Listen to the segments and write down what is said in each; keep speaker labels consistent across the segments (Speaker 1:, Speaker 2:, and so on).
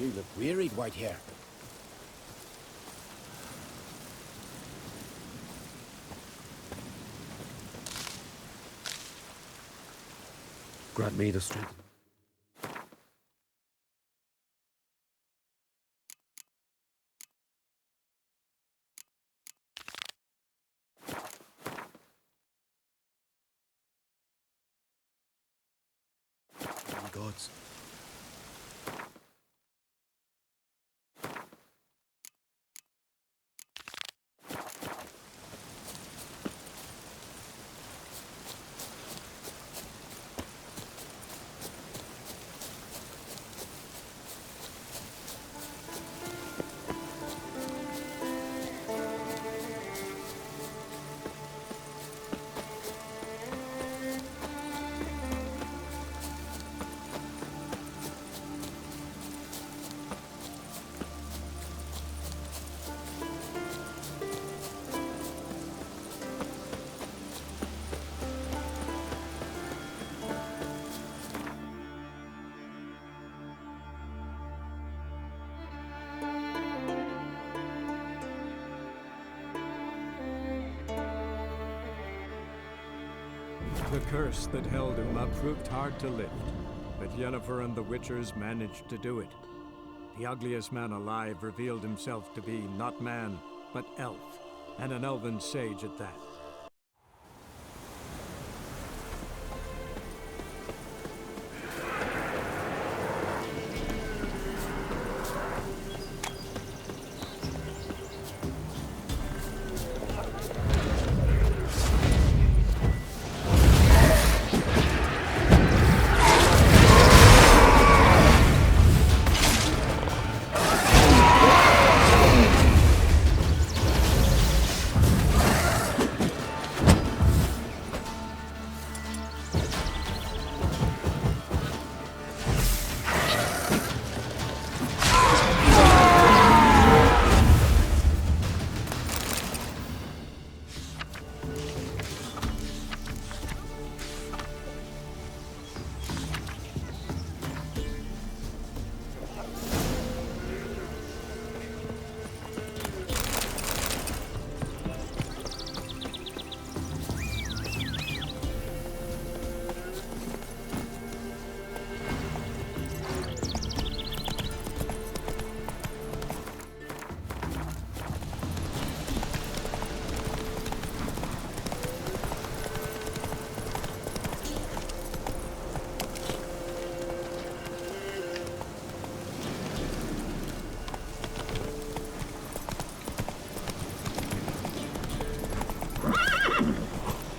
Speaker 1: You look wearied, Whitehair.
Speaker 2: Grant me the strength. Gods.
Speaker 3: The curse that held Uma proved hard to lift, but Yennefer and the Witchers managed to do it. The ugliest man alive revealed himself to be not man, but elf, and an elven sage at that.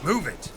Speaker 1: Move it!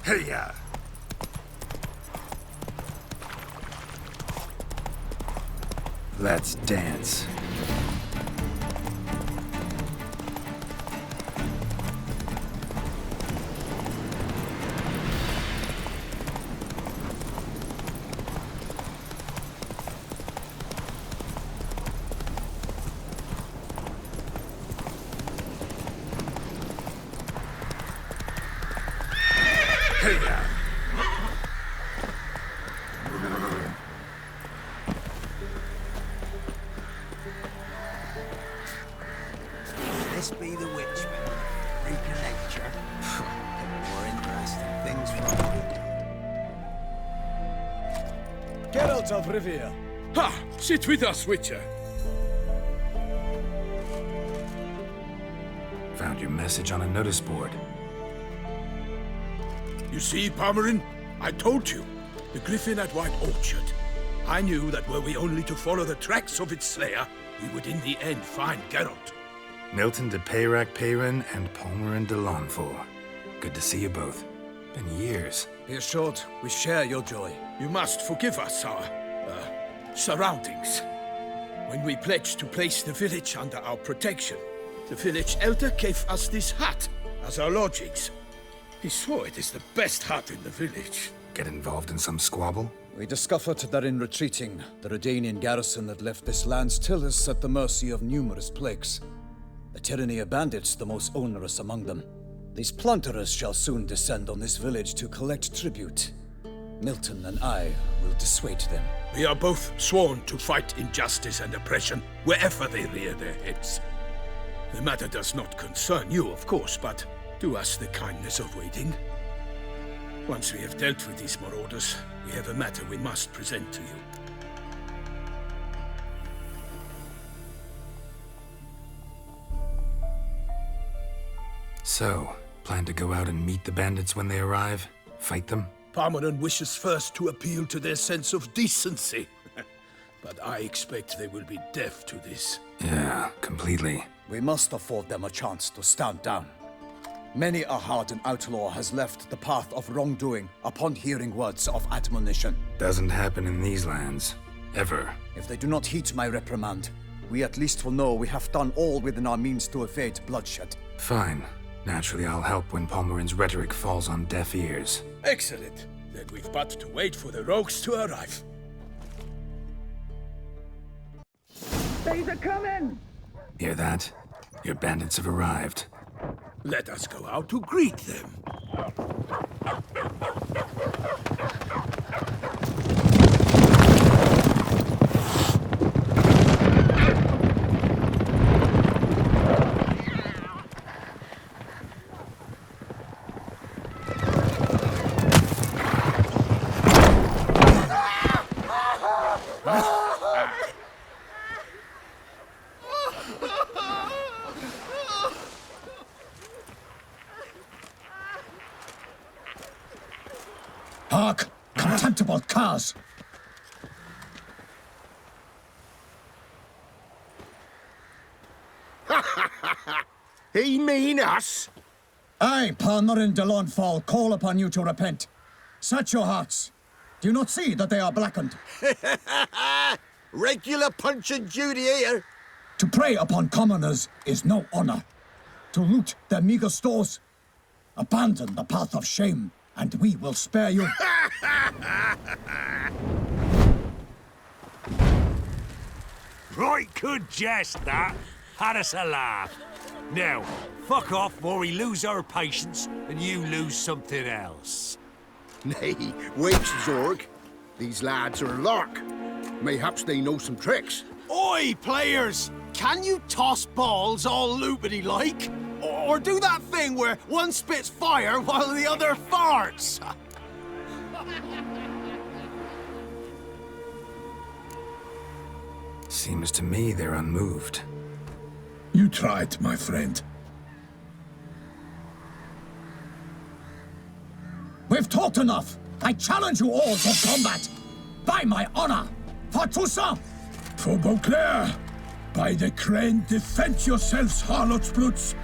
Speaker 1: Hey-ya! Let's dance. Hey-ya!
Speaker 4: This be the Witchman. Freak of nature. More interesting things from
Speaker 5: Geralt of Rivia.
Speaker 6: Ha! Sit with us, Witcher.
Speaker 1: Found your message on a notice board.
Speaker 6: You see, Palmerin? I told you. The Griffin at White Orchard. I knew that were we only to follow the tracks of its slayer, we would in the end find Geralt.
Speaker 1: Milton de Peyrac Peyran and Palmerin de Lawnful. Good to see you both. Been years.
Speaker 5: Be assured, we share your joy.
Speaker 6: You must forgive us our, surroundings. When we pledged to place the village under our protection, the village elder gave us this hut as our lodgings. He swore it is the best hut in the village.
Speaker 1: Get involved in some squabble?
Speaker 5: We discovered that in retreating, the Redanian garrison that left this land still is at the mercy of numerous plagues. A tyranny of bandits, the most onerous among them. These plunderers shall soon descend on this village to collect tribute. Milton and I will dissuade them.
Speaker 6: We are both sworn to fight injustice and oppression wherever they rear their heads. The matter does not concern you, of course, but do us the kindness of waiting. Once we have dealt with these marauders, we have a matter we must present to you.
Speaker 1: So, plan to go out and meet the bandits when they arrive? Fight them?
Speaker 6: Palmerin wishes first to appeal to their sense of decency. But I expect they will be deaf to this.
Speaker 1: Yeah, completely.
Speaker 5: We must afford them a chance to stand down. Many a hardened outlaw has left the path of wrongdoing upon hearing words of admonition.
Speaker 1: Doesn't happen in these lands. Ever.
Speaker 5: If they do not heed my reprimand, we at least will know we have done all within our means to evade bloodshed.
Speaker 1: Fine. Naturally, I'll help when Palmerin's rhetoric falls on deaf ears.
Speaker 6: Excellent. Then we've but to wait for the rogues to arrive.
Speaker 1: Hear that? Your bandits have arrived.
Speaker 6: Let us go out to greet them.
Speaker 5: Hark! Contemptible curs!
Speaker 6: He mean us?
Speaker 5: I, Palmerin de Lawnfall, call upon you to repent. Set your hearts. Do you not see that they are blackened?
Speaker 4: regular Punch and Judy here.
Speaker 5: To prey upon commoners is no honor. To loot their meager stores, abandon the path of shame, and we will spare you.
Speaker 7: Right good jest, that. Had us a laugh. Now, fuck off before we lose our patience and you lose something else.
Speaker 8: Nay, wait, Zorg. These lads are a lark. Mayhaps they know some tricks.
Speaker 4: Oi, players! Can you toss balls all loopity-like? Or do that thing where one spits fire while the other farts?
Speaker 1: Seems to me they're unmoved.
Speaker 6: You tried, my friend.
Speaker 5: We've talked enough. I challenge you all to combat. By my honor, for Toussaint.
Speaker 6: For Beauclair, by the crane, defend yourselves, harlots brutes.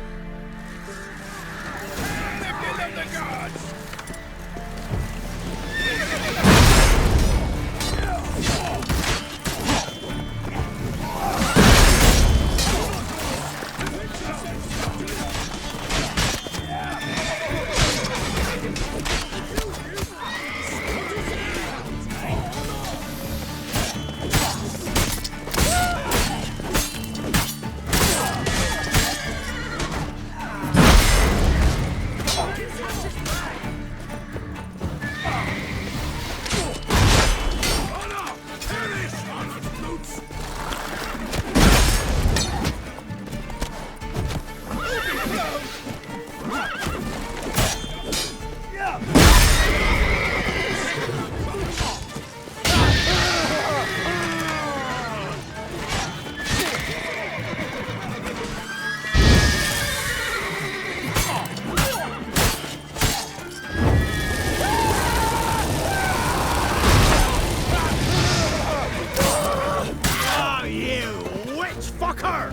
Speaker 4: Ah, you witch fucker!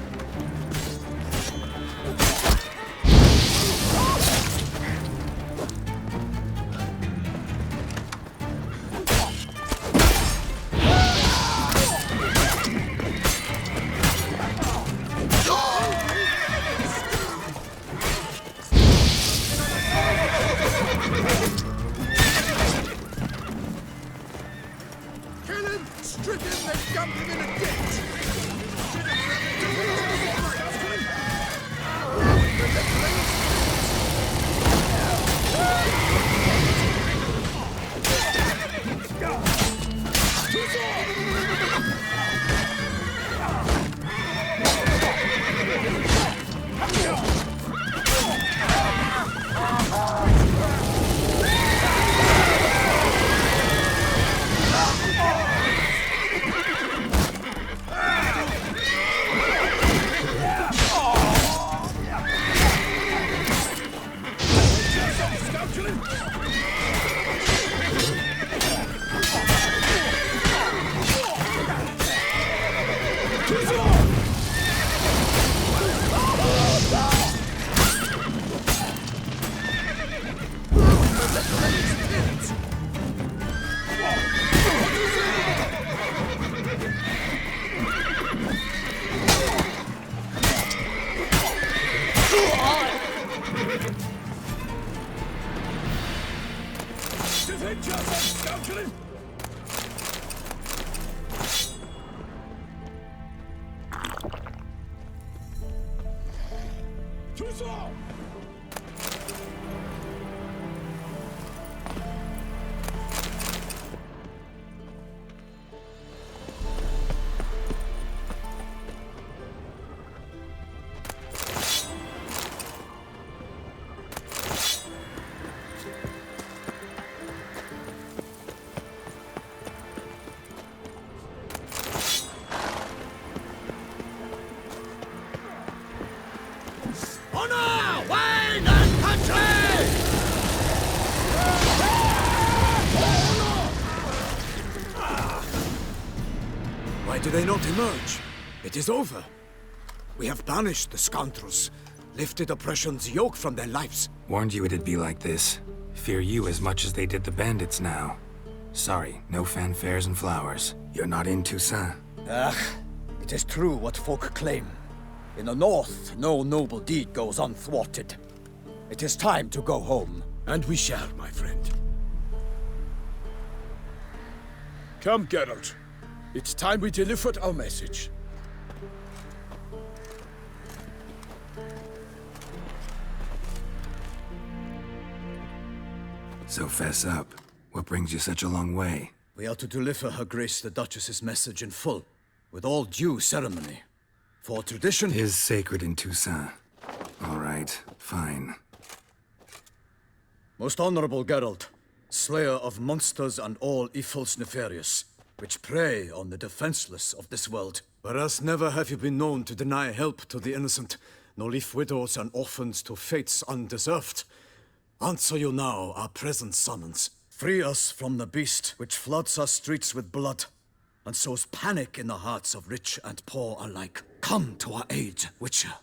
Speaker 8: Kill him! Strip him, then dump him in a ditch! Honor, Wayne, and country!
Speaker 5: Why do they not emerge? It is over. We have banished the scoundrels, lifted oppression's yoke from their lives.
Speaker 1: Warned you it'd be like this. Fear you as much as they did the bandits now. Sorry, no fanfares and flowers. You're not in Toussaint.
Speaker 5: It is true what folk claim. In the north, no noble deed goes unthwarted. It is time to go home.
Speaker 6: And we shall, my friend. Come, Geralt. It's time we delivered our message.
Speaker 1: So fess up. What brings you such a long way?
Speaker 5: We are to deliver Her Grace the Duchess's message in full, with all due ceremony. For tradition
Speaker 1: Is sacred in Toussaint. All right, fine.
Speaker 5: Most honorable Geralt, slayer of monsters and all evils nefarious, which prey on the defenseless of this world. Whereas never have you been known to deny help to the innocent, nor leave widows and orphans to fates undeserved. Answer you now our present summons. Free us from the beast which floods our streets with blood, and sows panic in the hearts of rich and poor alike. Come to our aid, Witcher.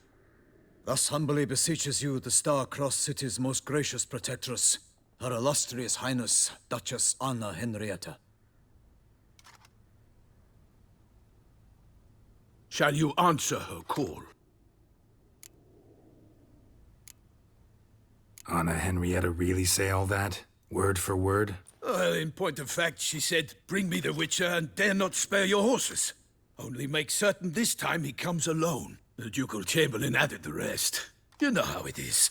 Speaker 5: Thus humbly beseeches you the Star-Crossed City's most gracious protectress, Her Illustrious Highness, Duchess Anna Henrietta.
Speaker 6: Shall you answer her call?
Speaker 1: Anna Henrietta really say all that? Word for word?
Speaker 6: Well, in point of fact, she said, "Bring me the Witcher and dare not spare your horses. Only make certain this time he comes alone." The Ducal Chamberlain added the rest. You know how it is.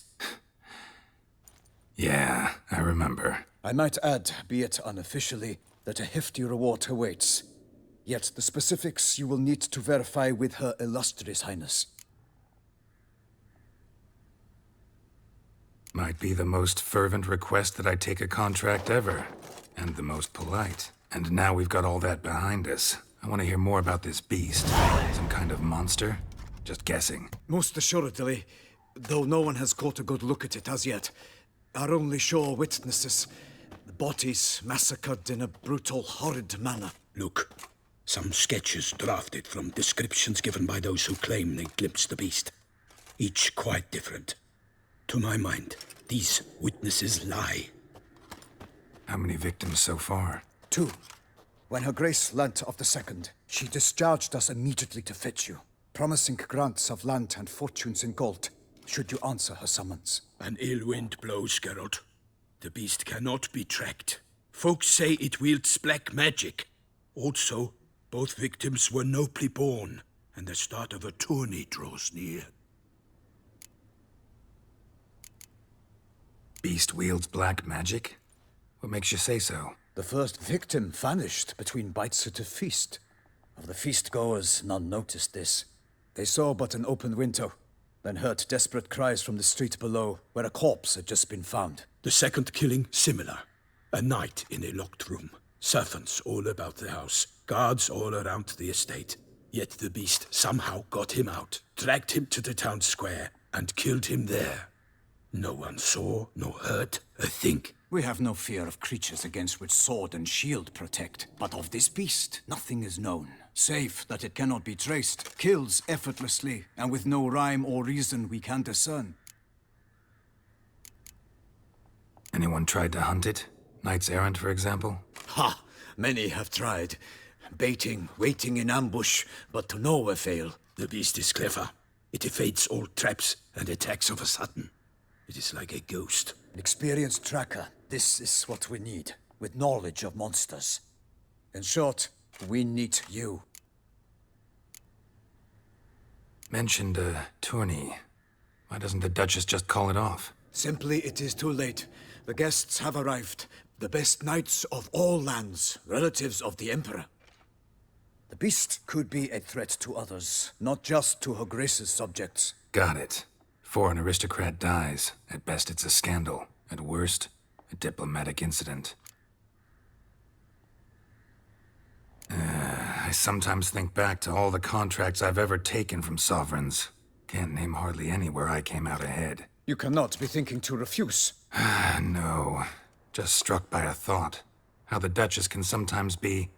Speaker 1: Yeah, I remember.
Speaker 5: I might add, be it unofficially, that a hefty reward awaits. Yet the specifics you will need to verify with Her Illustrious Highness.
Speaker 1: Might be the most fervent request that I take a contract ever. And the most polite. And now we've got all that behind us. I want to hear more about this beast. Some kind of monster? Just guessing.
Speaker 5: Most assuredly, though no one has caught a good look at it as yet. Our only sure witnesses. The bodies massacred in a brutal, horrid manner.
Speaker 6: Look, some sketches drafted from descriptions given by those who claim they glimpsed the beast. Each quite different. To my mind, these witnesses lie.
Speaker 1: How many victims so far?
Speaker 5: 2. When Her Grace learnt of the second, she discharged us immediately to fetch you, promising grants of land and fortunes in gold, should you answer her summons.
Speaker 6: An ill wind blows, Geralt. The beast cannot be tracked. Folks say it wields black magic. Also, both victims were nobly born, and the start of a tourney draws near.
Speaker 1: Beast wields black magic? What makes you say so?
Speaker 5: The first victim vanished between bites at a feast. Of the feast-goers, none noticed this. They saw but an open window, then heard desperate cries from the street below, where a corpse had just been found.
Speaker 6: The second killing, similar. A night in a locked room. Servants all about the house. Guards all around the estate. Yet the beast somehow got him out, dragged him to the town square, and killed him there. No one saw, nor heard a thing.
Speaker 5: We have no fear of creatures against which sword and shield protect. But of this beast, nothing is known. Save that it cannot be traced, kills effortlessly, and with no rhyme or reason we can discern.
Speaker 1: Anyone tried to hunt it? Knights errant, for example?
Speaker 5: Ha! Many have tried. Baiting, waiting in ambush, but to no avail.
Speaker 6: The beast is clever. It evades all traps and attacks of a sudden. It is like a ghost.
Speaker 5: An experienced tracker. This is what we need, with knowledge of monsters. In short, we need you.
Speaker 1: Mentioned a tourney. Why doesn't the Duchess just call it off?
Speaker 5: Simply, it is too late. The guests have arrived. The best knights of all lands, relatives of the Emperor. The beast could be a threat to others, not just to Her Grace's subjects.
Speaker 1: Got it. Before an aristocrat dies, at best it's a scandal. At worst, a diplomatic incident. I sometimes think back to all the contracts I've ever taken from sovereigns. Can't name hardly any where I came out ahead.
Speaker 5: You cannot be thinking to refuse.
Speaker 1: No. Just struck by a thought. How the Duchess can sometimes be...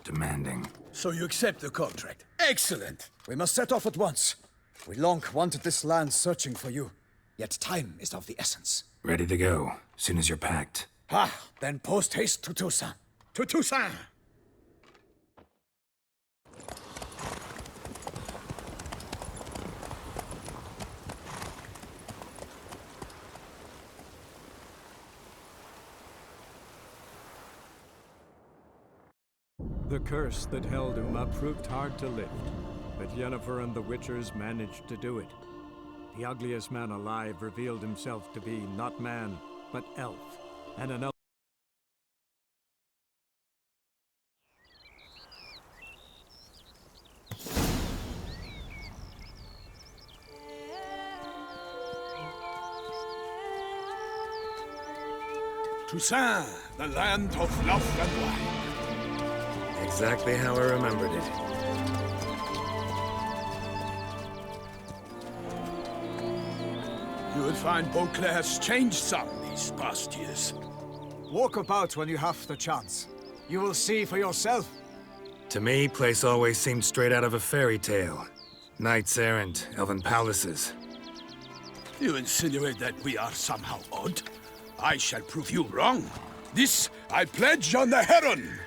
Speaker 1: demanding.
Speaker 6: So you accept the contract. Excellent!
Speaker 5: We must set off at once. We long wanted this land searching for you. Yet time is of the essence.
Speaker 1: Ready to go, soon as you're packed.
Speaker 5: Then post-haste to Toussaint.
Speaker 6: To Toussaint!
Speaker 3: The curse that held Uma proved hard to lift, but Yennefer and the Witchers managed to do it. The ugliest man alive revealed himself to be not man, but elf, and an elf.
Speaker 6: Toussaint, the land of love and wine.
Speaker 1: Exactly how I remembered it.
Speaker 6: You will find Beauclair's changed some these past years.
Speaker 5: Walk about when you have the chance. You will see for yourself.
Speaker 1: To me, place always seemed straight out of a fairy tale. Knights errant, elven palaces.
Speaker 6: You insinuate that we are somehow odd? I shall prove you wrong. This I pledge on the Heron!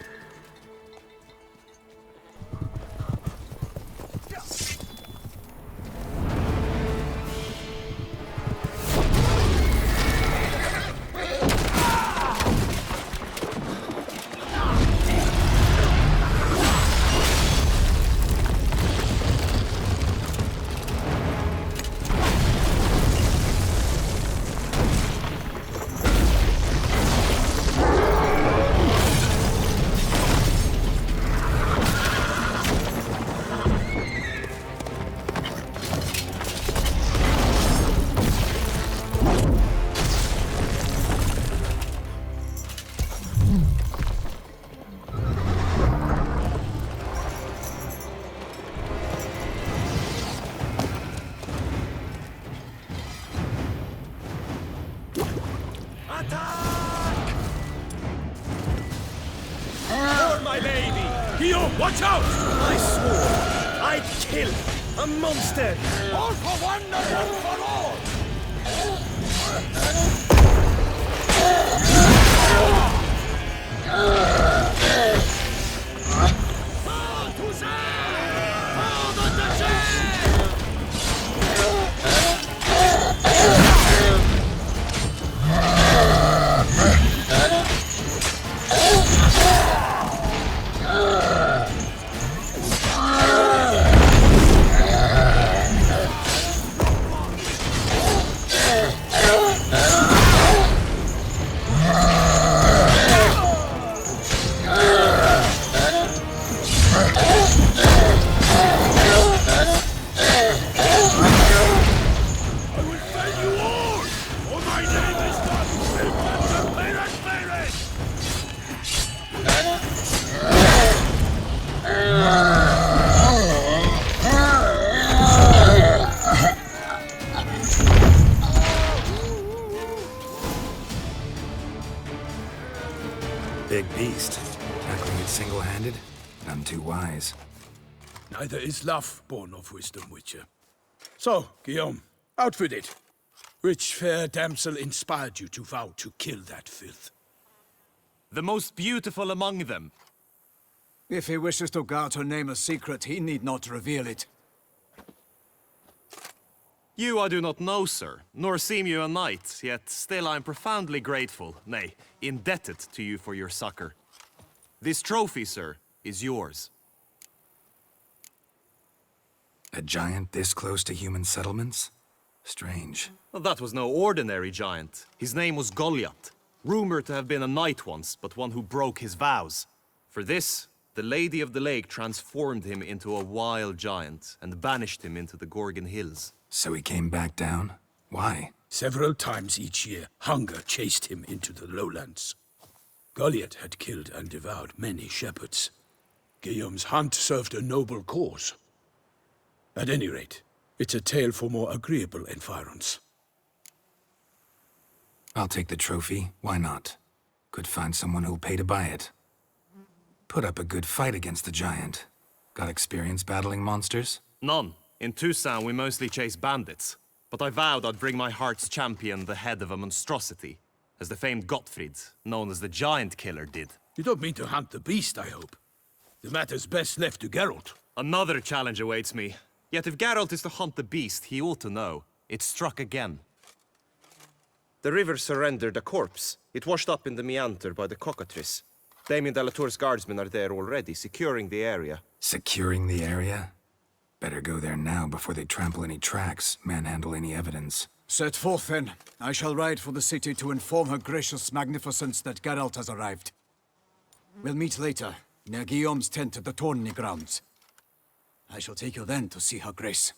Speaker 6: Watch out!
Speaker 2: I swore I'd kill a monster!
Speaker 4: All for one and one for all!
Speaker 1: Big beast. Tackling it single-handed? None too wise.
Speaker 6: Neither is love born of wisdom, Witcher. So, Guillaume, out with it. Which fair damsel inspired you to vow to kill that filth?
Speaker 9: The most beautiful among them.
Speaker 5: If he wishes to guard her name a secret, he need not reveal it.
Speaker 9: You I do not know, sir, nor seem you a knight, yet still I am profoundly grateful, nay, indebted to you for your succor. This trophy, sir, is yours.
Speaker 1: A giant this close to human settlements? Strange.
Speaker 9: Well, that was no ordinary giant. His name was Goliath, rumored to have been a knight once, but one who broke his vows. For this, the Lady of the Lake transformed him into a wild giant and banished him into the Gorgon Hills.
Speaker 1: So he came back down? Why?
Speaker 6: Several times each year, hunger chased him into the lowlands. Goliath had killed and devoured many shepherds. Guillaume's hunt served a noble cause. At any rate, it's a tale for more agreeable environs.
Speaker 1: I'll take the trophy. Why not? Could find someone who'll pay to buy it. Put up a good fight against the giant. Got experience battling monsters?
Speaker 9: None. In Toussaint, we mostly chase bandits. But I vowed I'd bring my heart's champion the head of a monstrosity, as the famed Gottfried, known as the Giant Killer, did.
Speaker 6: You don't mean to hunt the beast, I hope. The matter's best left to Geralt.
Speaker 9: Another challenge awaits me. Yet if Geralt is to hunt the beast, he ought to know. It struck again.
Speaker 10: The river surrendered a corpse. It washed up in the meander by the cockatrice. Damien de la Tour's guardsmen are there already, securing the area.
Speaker 1: Securing the area? Better go there now before they trample any tracks, manhandle any evidence.
Speaker 5: Set forth, then. I shall ride for the city to inform her gracious magnificence that Geralt has arrived. We'll meet later, near Guillaume's tent at the Tourney grounds. I shall take you then to see her grace.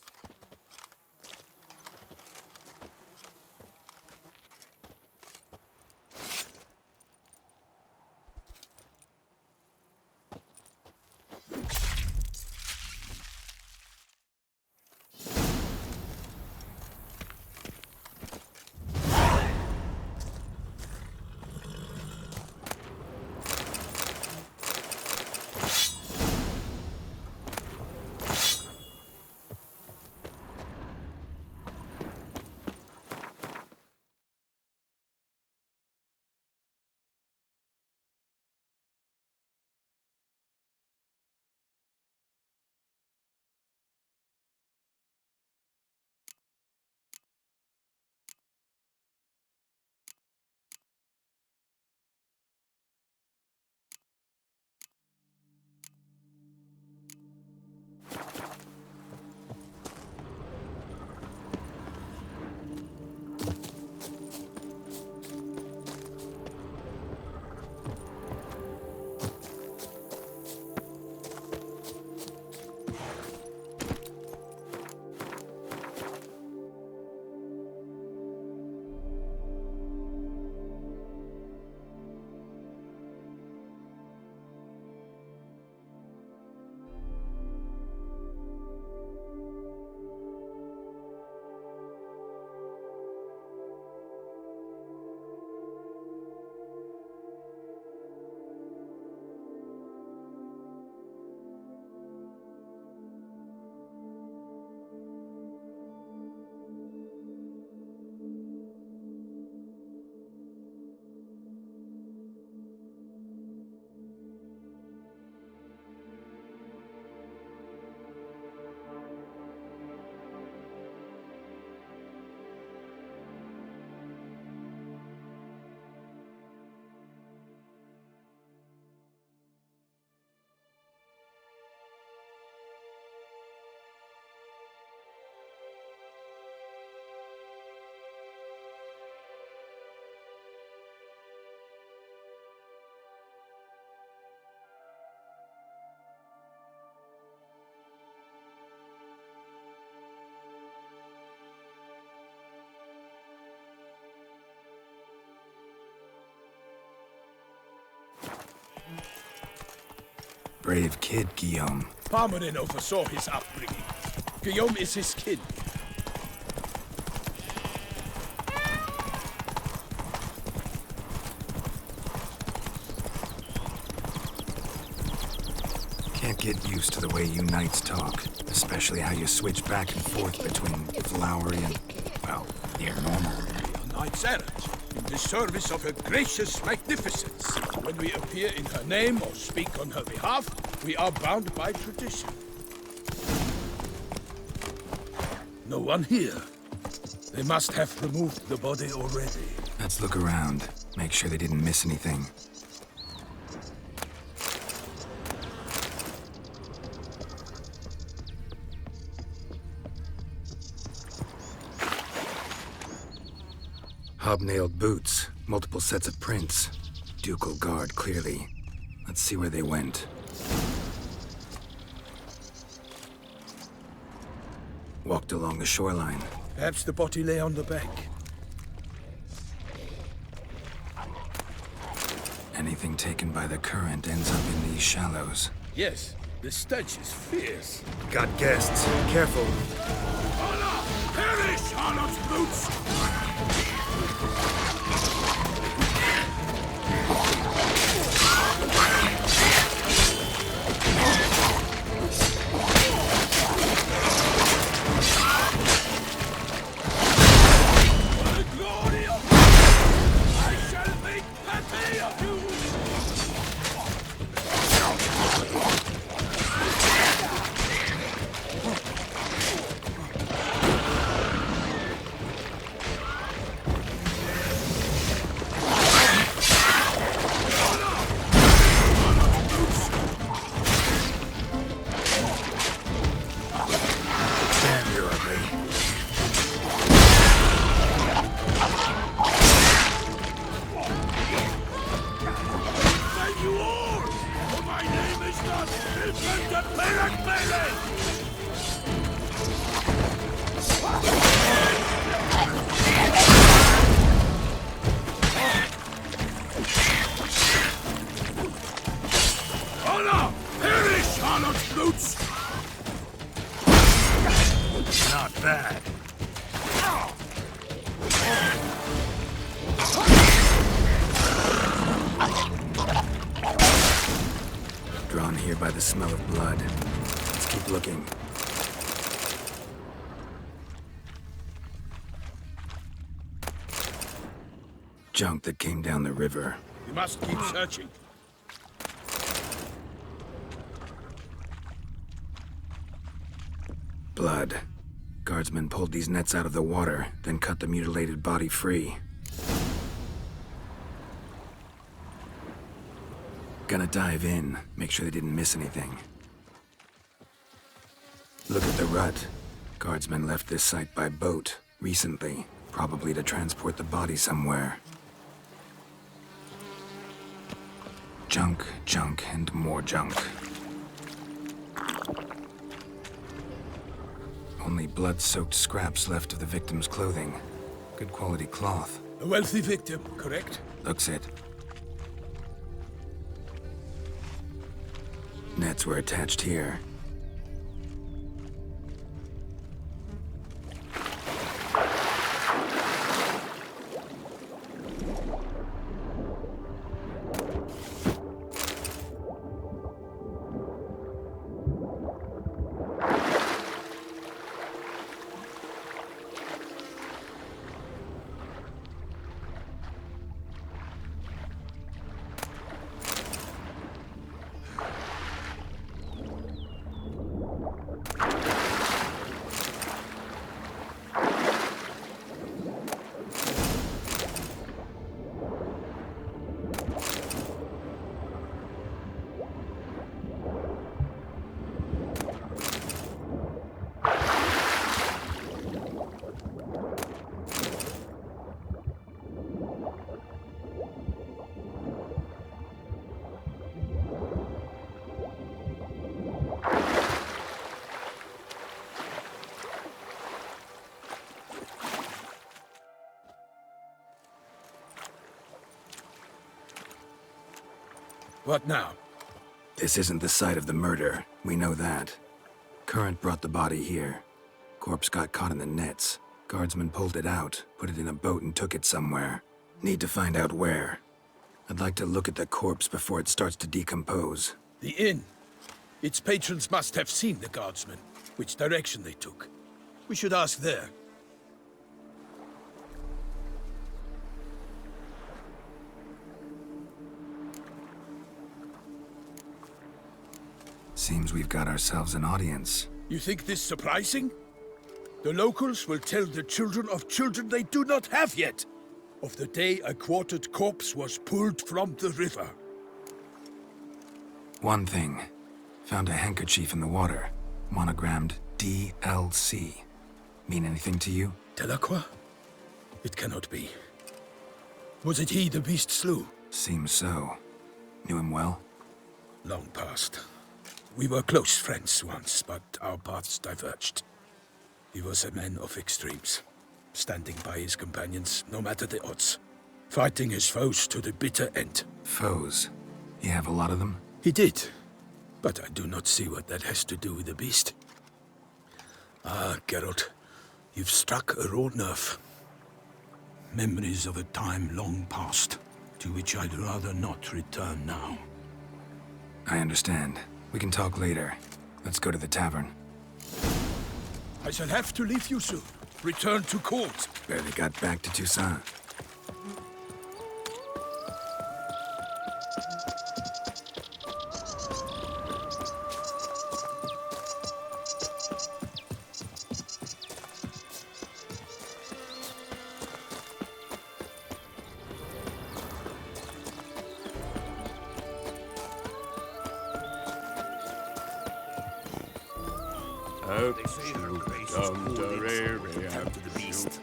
Speaker 1: brave kid, Guillaume.
Speaker 6: Parmanin oversaw his upbringing. Guillaume is his kin.
Speaker 1: Can't get used to the way you knights talk, especially how you switch back and forth between flowery and, well, near normal.
Speaker 6: A knight's errant, in the service of her gracious magnificence. When we appear in her name or speak on her behalf, we are bound by tradition. No one here. They must have removed the body already.
Speaker 1: Let's look around. Make sure they didn't miss anything. Hobnailed boots, multiple sets of prints. Ducal guard, clearly. Let's see where they went. Walked along the shoreline.
Speaker 6: Perhaps the body lay on the bank.
Speaker 1: Anything taken by the current ends up in these shallows.
Speaker 6: Yes, the stench is fierce.
Speaker 1: Got guests. Careful.
Speaker 6: Hola! Perish, Harlot's boots!
Speaker 1: Not bad. Drawn here by the smell of blood. Let's keep looking. Junk that came down the river.
Speaker 6: We must keep searching.
Speaker 1: Blood. Guardsmen pulled these nets out of the water, then cut the mutilated body free. Gonna dive in, make sure they didn't miss anything. Look at the rut. Guardsmen left this site by boat, recently, probably to transport the body somewhere. Junk, junk, and more junk. Only blood-soaked scraps left of the victim's clothing. Good quality cloth.
Speaker 6: A wealthy victim, correct?
Speaker 1: Looks it. Nets were attached here.
Speaker 6: What now?
Speaker 1: This isn't the site of the murder. We know that. Current brought the body here. Corpse got caught in the nets. Guardsmen pulled it out, put it in a boat and took it somewhere. Need to find out where. I'd like to look at the corpse before it starts to decompose.
Speaker 6: The inn. Its patrons must have seen the guardsmen, which direction they took. We should ask there.
Speaker 1: Seems we've got ourselves an audience.
Speaker 6: You think this surprising? The locals will tell the children of children they do not have yet, of the day a quartered corpse was pulled from the river.
Speaker 1: One thing. Found a handkerchief in the water. Monogrammed DLC. Mean anything to you?
Speaker 6: Delacroix? It cannot be. Was it he the beast slew?
Speaker 1: Seems so. Knew him well?
Speaker 6: Long past. We were close friends once, but our paths diverged. He was a man of extremes, standing by his companions no matter the odds, fighting his foes to the bitter end.
Speaker 1: Foes? You have a lot of them?
Speaker 6: He did, but I do not see what that has to do with the beast. Ah, Geralt, you've struck a raw nerve. Memories of a time long past, to which I'd rather not return now.
Speaker 1: I understand. We can talk later. Let's go to the tavern.
Speaker 6: I shall have to leave you soon. Return to court.
Speaker 1: Barely got back to Toussaint.
Speaker 7: They say her grace was pulled in after the beast.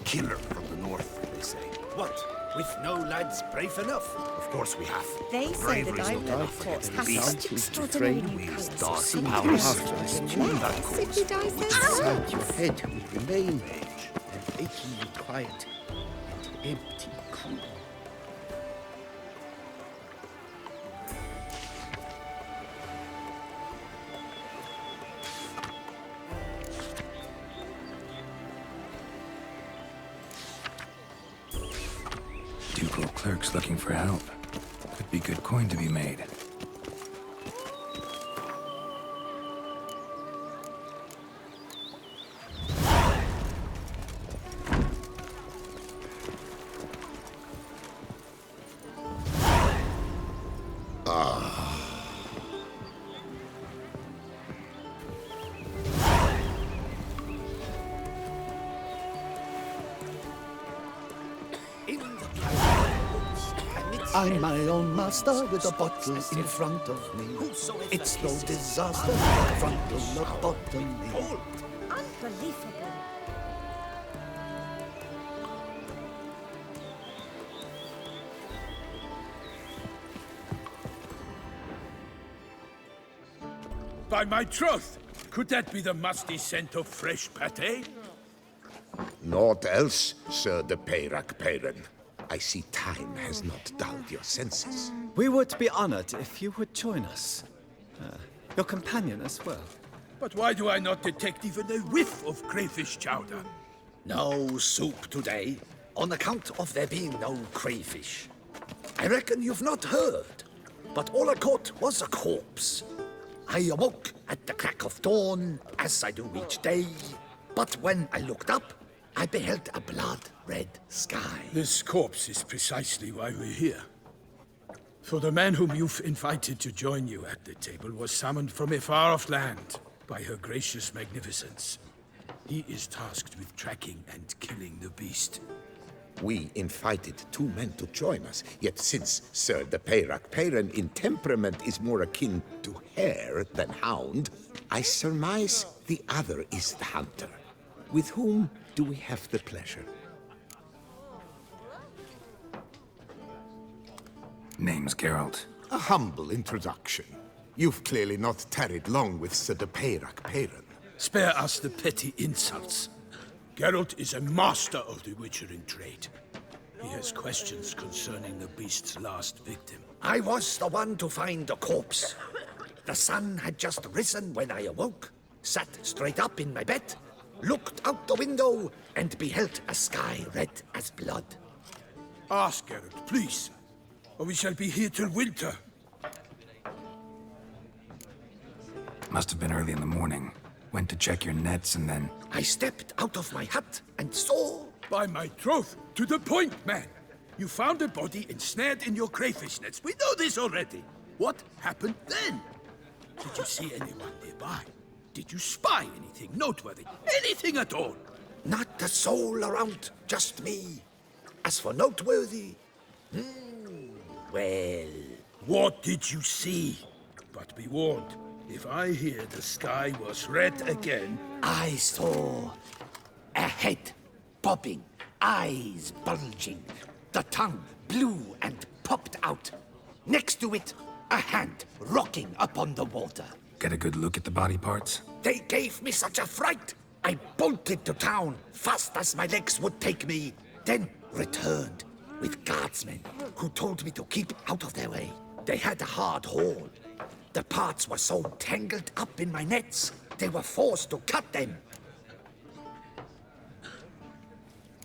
Speaker 7: Killer from the north, they say.
Speaker 2: What? With no lads brave enough?
Speaker 7: Of course we have.
Speaker 11: They say the
Speaker 7: Bravery's not
Speaker 11: Diamond
Speaker 7: enough
Speaker 11: Force
Speaker 7: against
Speaker 11: has
Speaker 7: the beast.
Speaker 11: such extraordinary
Speaker 7: Wheels
Speaker 11: powers.
Speaker 7: dark
Speaker 11: Seem
Speaker 7: powers.
Speaker 11: That
Speaker 7: course.
Speaker 11: If he dies, then
Speaker 8: Inside your head will remain an achingly quiet and empty cool.
Speaker 1: Ducal clerks looking for help. Could be good coin to be made.
Speaker 12: I'm my own master with a bottle in front of me. It's no disaster, frontal lobotomy.
Speaker 11: unbelievable.
Speaker 6: By my troth, could that be the musty scent of fresh pâté?
Speaker 13: Naught else, Sir de Peyrac-Peyran. I see time has not dulled your senses.
Speaker 5: We would be honored if you would join us. Your companion as well.
Speaker 6: But why do I not detect even a whiff of crayfish chowder?
Speaker 12: No soup today, on account of there being no crayfish. I reckon you've not heard, but all I caught was a corpse. I awoke at the crack of dawn, as I do each day, but when I looked up, I beheld a blood-red sky.
Speaker 6: This corpse is precisely why we're here. For the man whom you've invited to join you at the table was summoned from a far-off land by her gracious magnificence. He is tasked with tracking and killing the beast.
Speaker 13: We invited two men to join us, yet since Sir de Peyrac-Peyran in temperament is more akin to hare than hound, I surmise the other is the hunter. With whom do we have the pleasure?
Speaker 1: Name's Geralt.
Speaker 13: A humble introduction. You've clearly not tarried long with Sir de Peyrac-Peyran.
Speaker 6: Spare us the petty insults. Geralt is a master of the witchering trade. He has questions concerning the beast's last victim.
Speaker 12: I was the one to find the corpse. The sun had just risen when I awoke, sat straight up in my bed, looked out the window, and beheld a sky red as blood.
Speaker 6: Ask, Geralt, please, or we shall be here till winter.
Speaker 1: Must have been early in the morning. Went to check your nets and then...
Speaker 12: I stepped out of my hut and saw...
Speaker 6: By my troth, to the point, man. You found a body ensnared in your crayfish nets. We know this already. What happened then? Did you see anyone nearby? Did you spy anything noteworthy? Anything at all?
Speaker 12: Not a soul around, just me. As for noteworthy... well...
Speaker 6: What did you see? But be warned, if I hear the sky was red again...
Speaker 12: I saw... a head bobbing, eyes bulging, the tongue blue and popped out. Next to it, a hand rocking upon the water.
Speaker 1: Get a good look at the body parts?
Speaker 12: They gave me such a fright. I bolted to town, fast as my legs would take me, then returned with guardsmen who told me to keep out of their way. They had a hard haul. The parts were so tangled up in my nets, they were forced to cut them.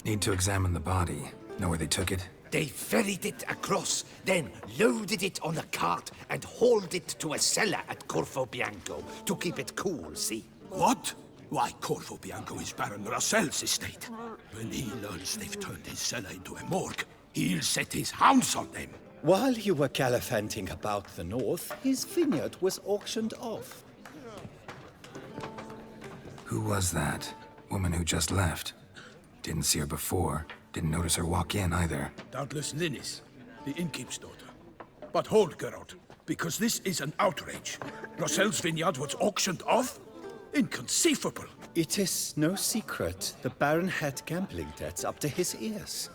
Speaker 1: Need to examine the body. Know where they took it?
Speaker 12: They ferried it across, then loaded it on a cart and hauled it to a cellar at Corvo Bianco to keep it cool, see?
Speaker 6: What? Why, Corvo Bianco is Baron Russell's estate. When he learns they've turned his cellar into a morgue, he'll set his hounds on them.
Speaker 14: While you were gallivanting about the north, his vineyard was auctioned off.
Speaker 1: Who was that? Woman who just left. Didn't see her before. Didn't notice her walk in either.
Speaker 6: Doubtless Linnis, the innkeep's daughter. But hold, Geralt, because this is an outrage. Russell's vineyard was auctioned off? Inconceivable.
Speaker 14: It is no secret the Baron had gambling debts up to his ears.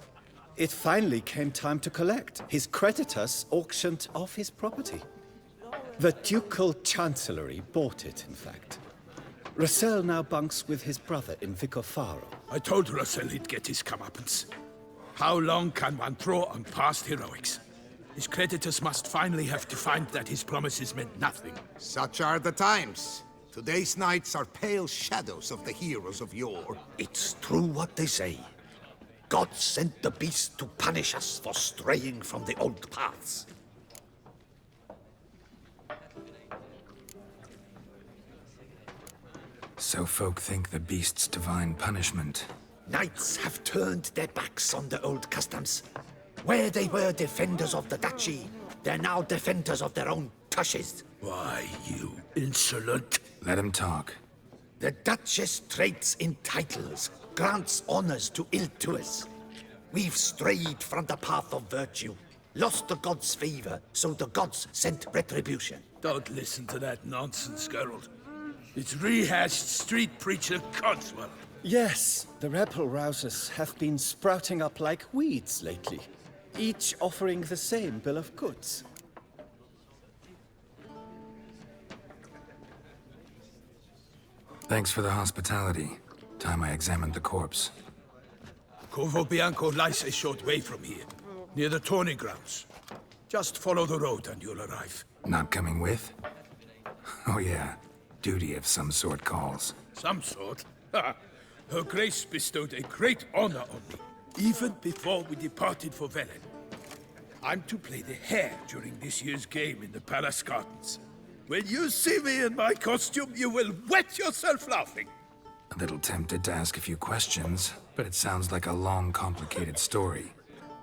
Speaker 14: It finally came time to collect. His creditors auctioned off his property. The Ducal Chancellery bought it, in fact. Russell now bunks with his brother in Vicofaro.
Speaker 6: I told Russell he'd get his comeuppance. How long can one throw on past heroics? His creditors must finally have to find that his promises meant nothing.
Speaker 13: Such are the times. Today's knights are pale shadows of the heroes of yore.
Speaker 12: It's true what they say. God sent the beast to punish us for straying from the old paths.
Speaker 1: So folk think the beast's divine punishment.
Speaker 12: Knights have turned their backs on the old customs. Where they were defenders of the duchy, they're now defenders of their own tushes.
Speaker 6: Why, you insolent...
Speaker 1: Let him talk.
Speaker 12: The Duchess trades in titles, grants honors to ill-doers. We've strayed from the path of virtue, lost the gods' favor, so the gods sent retribution.
Speaker 6: Don't listen to that nonsense, Geralt. It's rehashed street preacher Codswell.
Speaker 14: Yes, the rebel rousers have been sprouting up like weeds lately, each offering the same bill of goods.
Speaker 1: Thanks for the hospitality. Time I examined the corpse.
Speaker 6: Corvo Bianco lies a short way from here, near the tourney grounds. Just follow the road and you'll arrive.
Speaker 1: Not coming with? Oh yeah, duty of some sort calls.
Speaker 6: Some sort? Her Grace bestowed a great honor on me, even before we departed for Velen. I'm to play the hare during this year's game in the palace gardens. When you see me in my costume, you will wet yourself laughing.
Speaker 1: A little tempted to ask a few questions, but it sounds like a long, complicated story.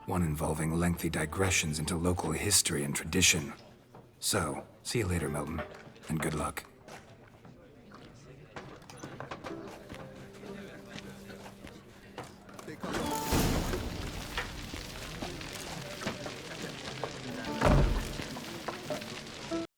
Speaker 1: One involving lengthy digressions into local history and tradition. So, see you later, Milton, and good luck.